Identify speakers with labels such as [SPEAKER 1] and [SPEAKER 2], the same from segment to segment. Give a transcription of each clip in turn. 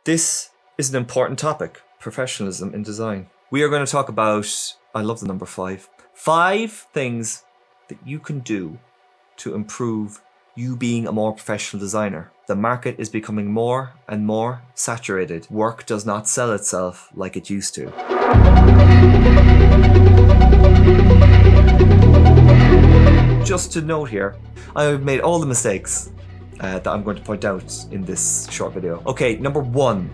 [SPEAKER 1] This is an important topic, professionalism in design. We are going to talk about, I love the number 5, 5 things that you can do to improve you being a more professional designer. The market is becoming more and more saturated. Work does not sell itself like it used to. Just to note here, I've made all the mistakes that I'm going to point out in this short video. Okay, number one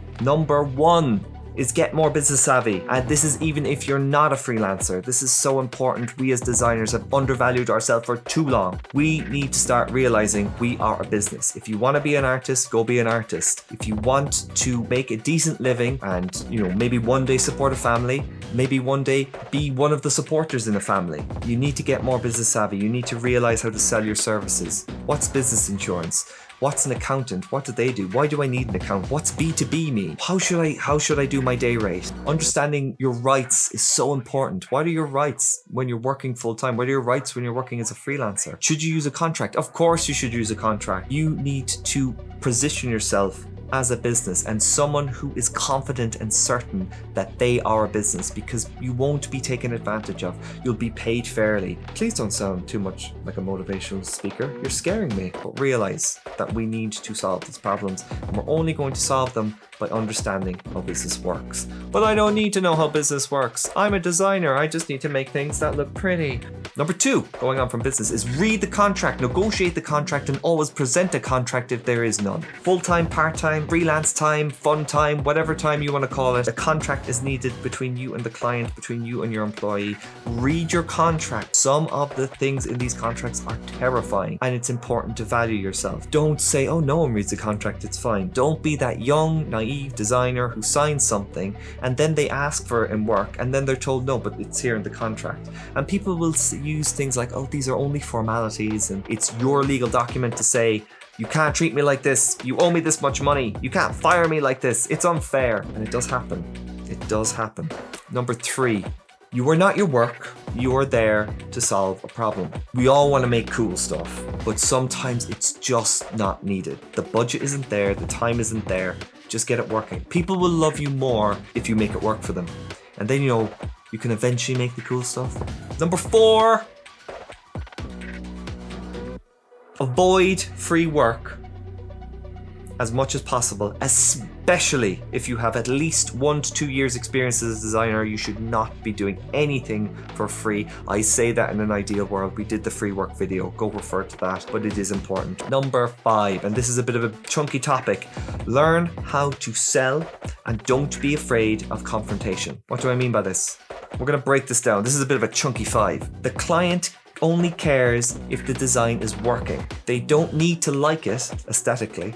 [SPEAKER 1] is get more business savvy. And this is even if you're not a freelancer. This is so important. We as designers have undervalued ourselves for too long. We need to start realizing we are a business. If you want to be an artist, go be an artist. If you want to make a decent living and, maybe one day support a family, maybe one day be one of the supporters in a family, you need to get more business savvy. You need to realize how to sell your services. What's business insurance? What's an accountant? What do they do? Why do I need an accountant? What's B2B mean? How should I do my day rate? Understanding your rights is so important. What are your rights when you're working full time? What are your rights when you're working as a freelancer? Should you use a contract? Of course you should use a contract. You need to position yourself as a business and someone who is confident and certain that they are a business, because you won't be taken advantage of. You'll be paid fairly. Please don't sound too much like a motivational speaker. You're scaring me. But realize that we need to solve these problems, and we're only going to solve them by understanding how business works. But I don't need to know how business works. I'm a designer. I just need to make things that look pretty. Number 2, going on from business, is read the contract, negotiate the contract, and always present a contract if there is none. Full-time, part-time, freelance time, fun time, whatever time you want to call it, a contract is needed between you and the client, between you and your employee. Read your contract. Some of the things in these contracts are terrifying, and it's important to value yourself. Don't say, oh, no one reads the contract, it's fine. Don't be that young, naive designer who signs something and then they ask for it in work and then they're told no, but it's here in the contract. And people will use things like, oh, these are only formalities, and it's your legal document to say, you can't treat me like this, you owe me this much money, you can't fire me like this, it's unfair. And it does happen. It does happen. Number 3, you are not your work, you are there to solve a problem. We all want to make cool stuff, but sometimes it's just not needed. The budget isn't there, the time isn't there, just get it working. People will love you more if you make it work for them. And then you can eventually make the cool stuff. Number 4, avoid free work as much as possible, especially if you have at least 1 to 2 years experience as a designer. You should not be doing anything for free. I say that in an ideal world. We did the free work video, go refer to that, but it is important. Number 5, and this is a bit of a chunky topic, learn how to sell and don't be afraid of confrontation. What do I mean by this? We're going to break this down. This is a bit of a chunky 5. The client only cares if the design is working. They don't need to like it aesthetically.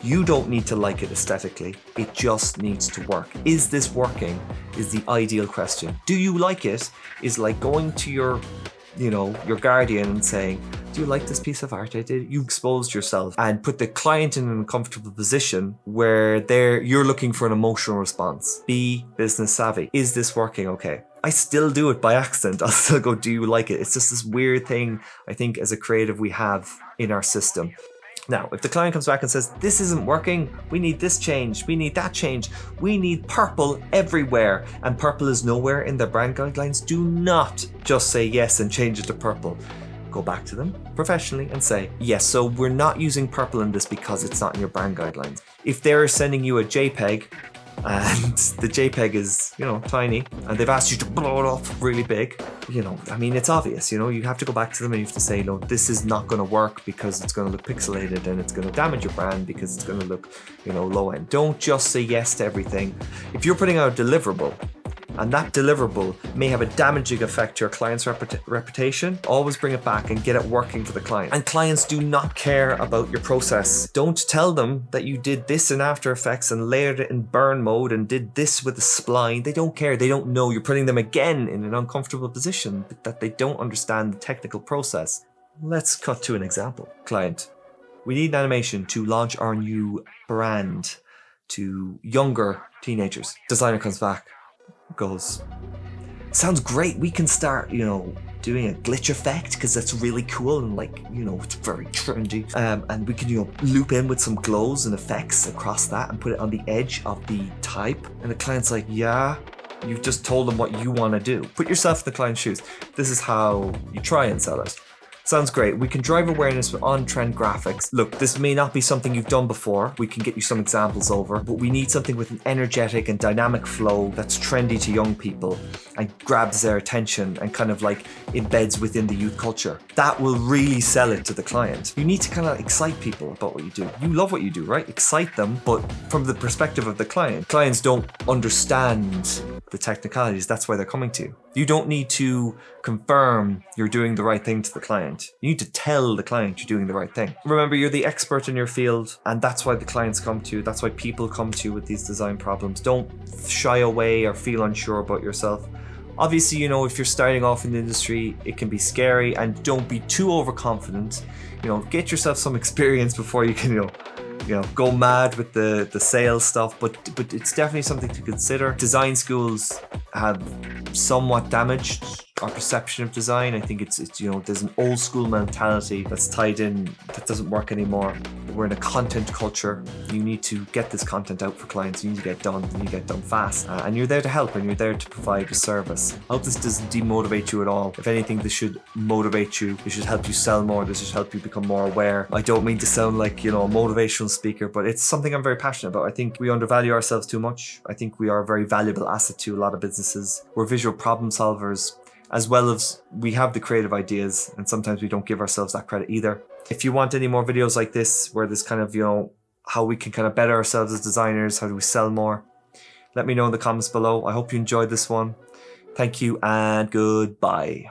[SPEAKER 1] You don't need to like it aesthetically. It just needs to work. Is this working? Is the ideal question. Do you like it? Is like going to your guardian and saying, do you like this piece of art I did? You exposed yourself and put the client in an uncomfortable position where you're looking for an emotional response. Be business savvy. Is this working okay? I still do it by accident. I'll still go, do you like it? It's just this weird thing, I think, as a creative we have in our system. Now, if the client comes back and says, this isn't working, we need this change, we need that change, we need purple everywhere, and purple is nowhere in their brand guidelines, do not just say yes and change it to purple. Go back to them professionally and say, yes, so we're not using purple in this because it's not in your brand guidelines. If they're sending you a JPEG, and the JPEG is, tiny, and they've asked you to blow it up really big, it's obvious, you have to go back to them and you have to say, no, this is not going to work because it's going to look pixelated and it's going to damage your brand because it's going to look, low end. Don't just say yes to everything. If you're putting out a deliverable, and that deliverable may have a damaging effect to your client's reputation, always bring it back and get it working for the client. And clients do not care about your process. Don't tell them that you did this in After Effects and layered it in burn mode and did this with a spline. They don't care. They don't know. You're putting them again in an uncomfortable position that they don't understand the technical process. Let's cut to an example. Client, we need an animation to launch our new brand to younger teenagers. Designer comes back, goes, sounds great. We can start, doing a glitch effect because that's really cool and like, you know, it's very trendy. And we can, you know, loop in with some glows and effects across that and put it on the edge of the type. And the client's like, yeah, you've just told them what you want to do. Put yourself in the client's shoes. This is how you try and sell it. Sounds great. We can drive awareness with on-trend graphics. Look, this may not be something you've done before. We can get you some examples over, but we need something with an energetic and dynamic flow that's trendy to young people and grabs their attention and kind of like embeds within the youth culture. That will really sell it to the client. You need to kind of excite people about what you do. You love what you do, right? Excite them, but from the perspective of the client. Clients don't understand the technicalities. That's why they're coming to you. You don't need to confirm you're doing the right thing to the client. You need to tell the client you're doing the right thing. Remember, you're the expert in your field, and that's why the clients come to you. That's why people come to you with these design problems. Don't shy away or feel unsure about yourself. Obviously, you know, if you're starting off in the industry, it can be scary, and don't be too overconfident. You know, get yourself some experience before you can, go mad with the sales stuff, but it's definitely something to consider. Design schools have somewhat damaged our perception of design. I think it's there's an old school mentality that's tied in that doesn't work anymore. We're in a content culture. You need to get this content out for clients. You need to get done. You need to get done fast, and you're there to help, and you're there to provide a service. I hope this doesn't demotivate you at all. If anything, this should motivate you. This should help you sell more. This should help you become more aware. I don't mean to sound like, a motivational speaker, but it's something I'm very passionate about. I think we undervalue ourselves too much. I think we are a very valuable asset to a lot of businesses. We're visual problem solvers, as well as we have the creative ideas, and sometimes we don't give ourselves that credit either. If you want any more videos like this, where this kind of, how we can kind of better ourselves as designers, how do we sell more, let me know in the comments below. I hope you enjoyed this one. Thank you and goodbye.